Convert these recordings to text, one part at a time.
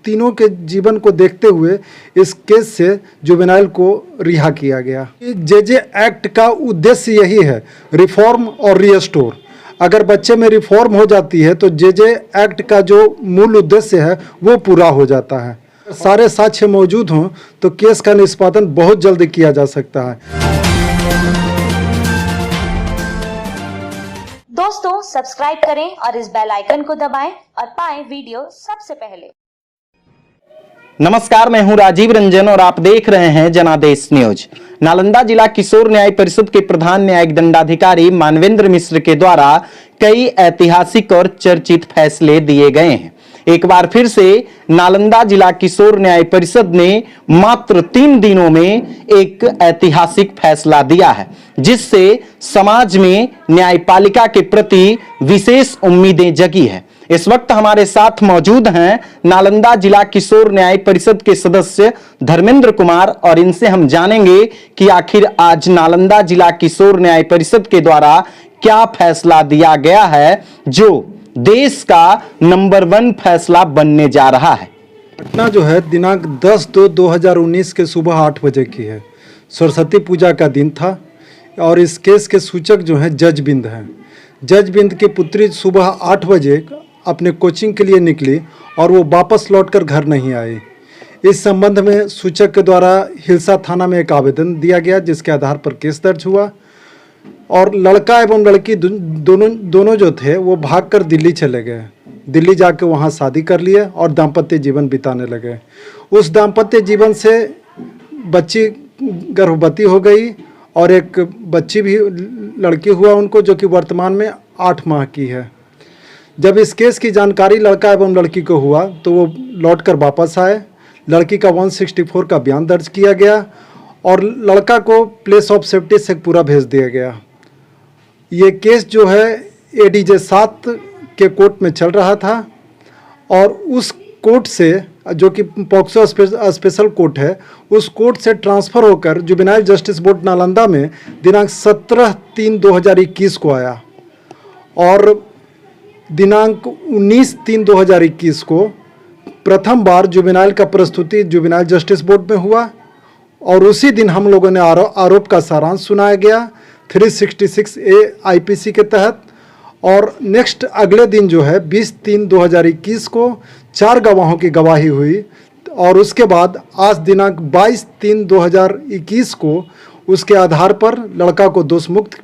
तीनों के जीवन को देखते हुए इस केस से जुवेनाइल को रिहा किया गया। जेजे एक्ट का उद्देश्य यही है, रिफॉर्म और रीस्टोर। अगर बच्चे में रिफॉर्म हो जाती है तो जेजे एक्ट का जो मूल उद्देश्य है वो पूरा हो जाता है। सारे साक्ष्य मौजूद हों तो केस का निष्पादन बहुत जल्द किया जा सकता है। दोस्तों सब्सक्राइब करें और इस बेल आइकन को दबाएं और पाएं वीडियो सबसे पहले। नमस्कार, मैं हूं राजीव रंजन और आप देख रहे हैं जनादेश न्यूज। नालंदा जिला किशोर न्याय परिषद के प्रधान न्यायिक दंडाधिकारी मानवेंद्र मिश्र के द्वारा कई ऐतिहासिक और चर्चित फैसले दिए गए हैं। एक बार फिर से नालंदा जिला किशोर न्याय परिषद ने मात्र 3 दिनों में एक ऐतिहासिक फैसला दिया है, जिससे समाज में न्यायपालिका के प्रति विशेष उम्मीदें जगी है। इस वक्त हमारे साथ मौजूद हैं नालंदा जिला किशोर न्याय परिषद के सदस्य धर्मेंद्र कुमार और इनसे हम जानेंगे कि आखिर आज नालंदा जिला किशोर न्याय परिषद के द्वारा क्या फैसला दिया गया है जो देश का नंबर 1 फैसला बनने जा रहा है। घटना जो है दिनांक 10/2/2019 के सुबह 8 बजे की है। सरस्वती पूजा का दिन था और इस केस के सूचक जो हैं जज बिंद हैं। जज बिंद की पुत्री सुबह 8 बजे अपने कोचिंग के लिए निकली और वो वापस लौटकर घर नहीं आई। इस संबंध में सूचक के द्वारा हिलसा थाना में एक आवेदन दिया गया, जिसके आधार पर केस दर्ज हुआ और लड़का एवं लड़की दोनों जो थे वो भागकर दिल्ली चले गए। दिल्ली जाके वहाँ शादी कर लिए और दाम्पत्य जीवन बिताने लगे। उस दाम्पत्य जीवन से बच्ची गर्भवती हो गई और एक बच्ची भी लड़की हुआ उनको, जो कि वर्तमान में 8 माह की है। जब इस केस की जानकारी लड़का एवं लड़की को हुआ तो वो लौटकर वापस आए। लड़की का 164 का बयान दर्ज किया गया और लड़का को प्लेस ऑफ सेफ्टी से पूरा भेज दिया गया। ये केस जो है एडीजे 7 के कोर्ट में चल रहा था और उस कोर्ट से, जो कि पॉक्सो स्पेशल कोर्ट है, उस कोर्ट से ट्रांसफ़र होकर जुवेनाइल जस्टिस बोर्ड नालंदा में दिनांक 17/3/2021 को आया और दिनांक 19/3/2021 को प्रथम बार जुवेनाइल का प्रस्तुति जुवेनाइल जस्टिस बोर्ड में हुआ और उसी दिन हम लोगों ने आरोप का सारांश सुनाया गया 366A IPC के तहत। और नेक्स्ट अगले दिन जो है 20/3/2021 को 4 गवाहों की गवाही हुई और उसके बाद आज दिनांक 22/3/2021 को उसके आधार पर लड़का को दोष मुक्त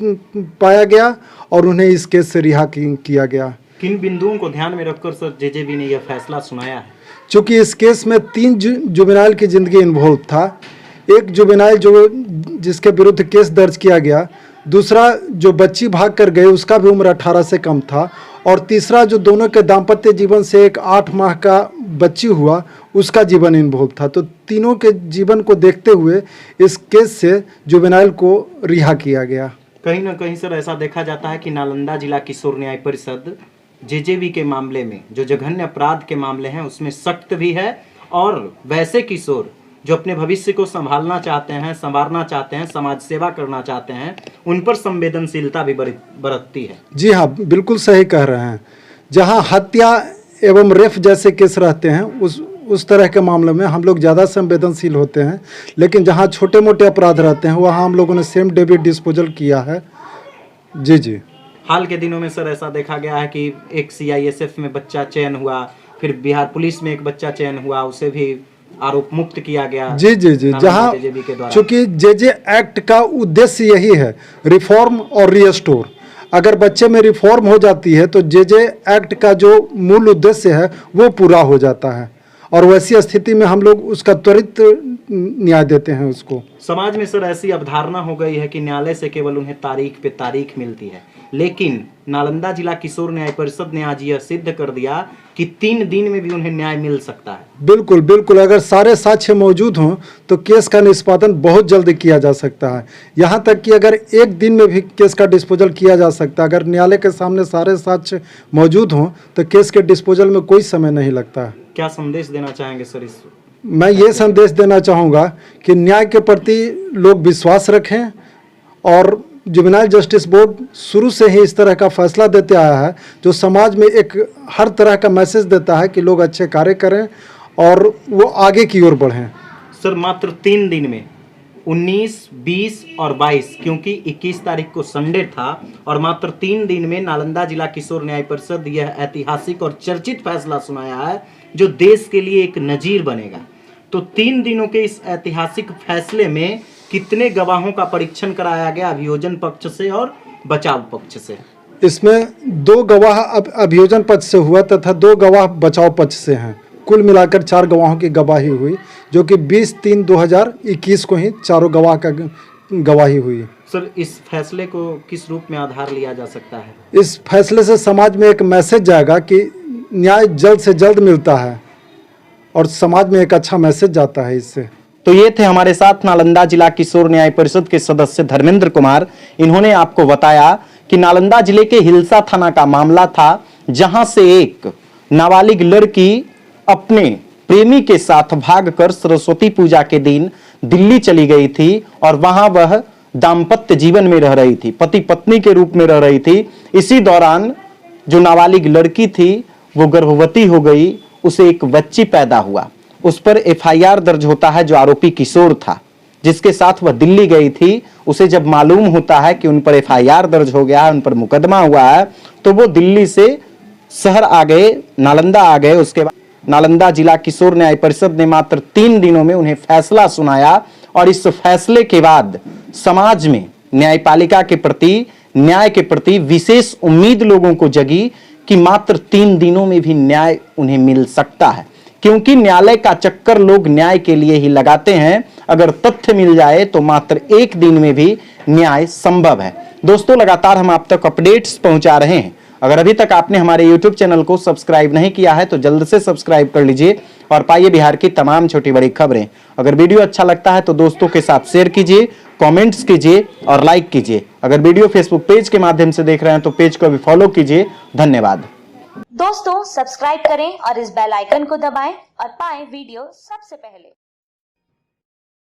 पाया गया और उन्हें इस केस से रिहा किया गया। किन बिंदुओं को ध्यान में रखकर सर जेजेबी ने यह फैसला सुनाया है? चूँकि इस केस में 3 जुवेनाइल की ज़िंदगी इन्वॉल्व था। एक जुवेनाइल जो जिसके विरुद्ध केस दर्ज किया गया, दूसरा जो बच्ची भाग कर गए उसका भी उम्र 18 से कम था और तीसरा जो दोनों के दाम्पत्य जीवन से एक 8 माह का बच्ची हुआ उसका जीवन इन्वॉल्व था। तो तीनों के जीवन को देखते हुए इस केस से जुवेनाइल को रिहा किया गया। कहीं ना कहीं सर ऐसा देखा जाता है कि नालंदा जिला किशोर न्याय परिषद जेजेबी के मामले में, जो जघन्य अपराध के मामले हैं, उसमें सख्त भी है और वैसे किशोर जो अपने भविष्य को संभालना चाहते हैं, संवारना चाहते हैं, समाज सेवा करना चाहते हैं, उन पर संवेदनशीलता भी बरतती है। जी हाँ, बिल्कुल सही कह रहे हैं। जहाँ हत्या एवं रेप जैसे केस रहते हैं उस तरह के मामले में हम लोग ज़्यादा संवेदनशील होते हैं, लेकिन जहाँ छोटे मोटे अपराध रहते हैं वहाँ हम लोगों ने सेम डे भी डिस्पोजल किया है। जी। हाल के दिनों में सर ऐसा देखा गया है कि एक CISF में बच्चा चयन हुआ, फिर बिहार पुलिस में एक बच्चा चयन हुआ, उसे भी आरोप मुक्त किया गया। जी। जहाँ चूँकि जेजे एक्ट का उद्देश्य यही है, रिफॉर्म और रीस्टोर। अगर बच्चे में रिफॉर्म हो जाती है तो जेजे एक्ट का जो मूल उद्देश्य है वो पूरा हो जाता है और वैसी स्थिति में हम लोग उसका त्वरित न्याय देते हैं उसको। समाज में सर ऐसी अवधारणा हो गई है कि न्यायालय से केवल उन्हें तारीख पे तारीख मिलती है, लेकिन नालंदा जिला किशोर न्याय परिषद ने आज यह सिद्ध कर दिया कि 3 दिन में भी उन्हें न्याय मिल सकता है। बिल्कुल, अगर सारे साक्ष्य मौजूद हों तो केस का निष्पादन बहुत जल्द किया जा सकता है। यहाँ तक कि अगर 1 दिन में भी केस का डिस्पोजल किया जा सकता है। अगर न्यायालय के सामने सारे साक्ष्य मौजूद हों तो केस के डिस्पोजल में कोई समय नहीं लगता है। क्या संदेश देना चाहेंगे सर इस? मैं ये संदेश देना चाहूँगा कि न्याय के प्रति लोग विश्वास रखें और जुवेनाइल जस्टिस बोर्ड शुरू से ही इस तरह का फैसला देते आया है जो समाज में एक हर तरह का मैसेज देता है कि लोग अच्छे कार्य करें और वो आगे की ओर बढ़ें। सर मात्र 3 दिन में 19, 20 और 22, क्योंकि 21 तारीख को संडे था, और मात्र 3 दिन में नालंदा जिला किशोर न्याय परिषद यह ऐतिहासिक और चर्चित फैसला सुनाया है जो देश के लिए एक नजीर बनेगा। तो 3 दिनों के इस ऐतिहासिक फैसले में कितने गवाहों का परीक्षण कराया गया, अभियोजन पक्ष से और बचाव पक्ष से? इसमें 2 गवाह अभियोजन पक्ष से हुआ तथा 2 गवाह बचाव पक्ष से हैं। कुल मिलाकर 4 गवाहों की गवाही हुई, जो कि 20/3/2021 को ही चारों गवाह का गवाही हुई। सर इस फैसले को किस रूप में आधार लिया जा सकता है? इस फैसले से समाज में एक मैसेज जाएगा कि न्याय जल्द से जल्द मिलता है और समाज में एक अच्छा मैसेज जाता है इससे। तो ये थे हमारे साथ नालंदा जिला किशोर न्याय परिषद के सदस्य धर्मेंद्र कुमार। इन्होंने आपको बताया कि नालंदा जिले के हिलसा थाना का मामला था, जहां से एक नाबालिग लड़की अपने प्रेमी के साथ भागकर सरस्वती पूजा के दिन दिल्ली चली गई थी और वहां वह दाम्पत्य जीवन में रह रही थी, पति पत्नी के रूप में रह रही थी। इसी दौरान जो नाबालिग लड़की थी वो गर्भवती हो गई, उसे एक बच्ची पैदा हुआ। उस पर एफआईआर दर्ज होता है, जो आरोपी किशोर था जिसके साथ वह दिल्ली गई थी। उसे जब मालूम होता है कि उन पर एफआईआर दर्ज हो गया है, उन पर मुकदमा हुआ है, तो वो दिल्ली से शहर आ गए, नालंदा आ गए। उसके बाद नालंदा जिला किशोर न्याय परिषद ने मात्र 3 दिनों में उन्हें फैसला सुनाया, और इस फैसले के बाद समाज में न्यायपालिका के प्रति, न्याय के प्रति विशेष उम्मीद लोगों को जगी कि मात्र 3 दिनों में भी न्याय उन्हें मिल सकता है, क्योंकि न्यायालय का चक्कर लोग न्याय के लिए ही लगाते हैं। अगर तथ्य मिल जाए तो मात्र 1 दिन में भी न्याय संभव है। दोस्तों, लगातार हम आप तक अपडेट्स पहुंचा रहे हैं। अगर अभी तक आपने हमारे YouTube चैनल को सब्सक्राइब नहीं किया है तो जल्द से सब्सक्राइब कर लीजिए और पाइए बिहार की तमाम छोटी बड़ी खबरें। अगर वीडियो अच्छा लगता है तो दोस्तों के साथ शेयर कीजिए, कमेंट्स कीजिए और लाइक कीजिए। अगर वीडियो फेसबुक पेज के माध्यम से देख रहे हैं तो पेज को भी फॉलो कीजिए। धन्यवाद। दोस्तों सब्सक्राइब करें और इस बेल आइकन को दबाएं और पाएं वीडियो सबसे पहले।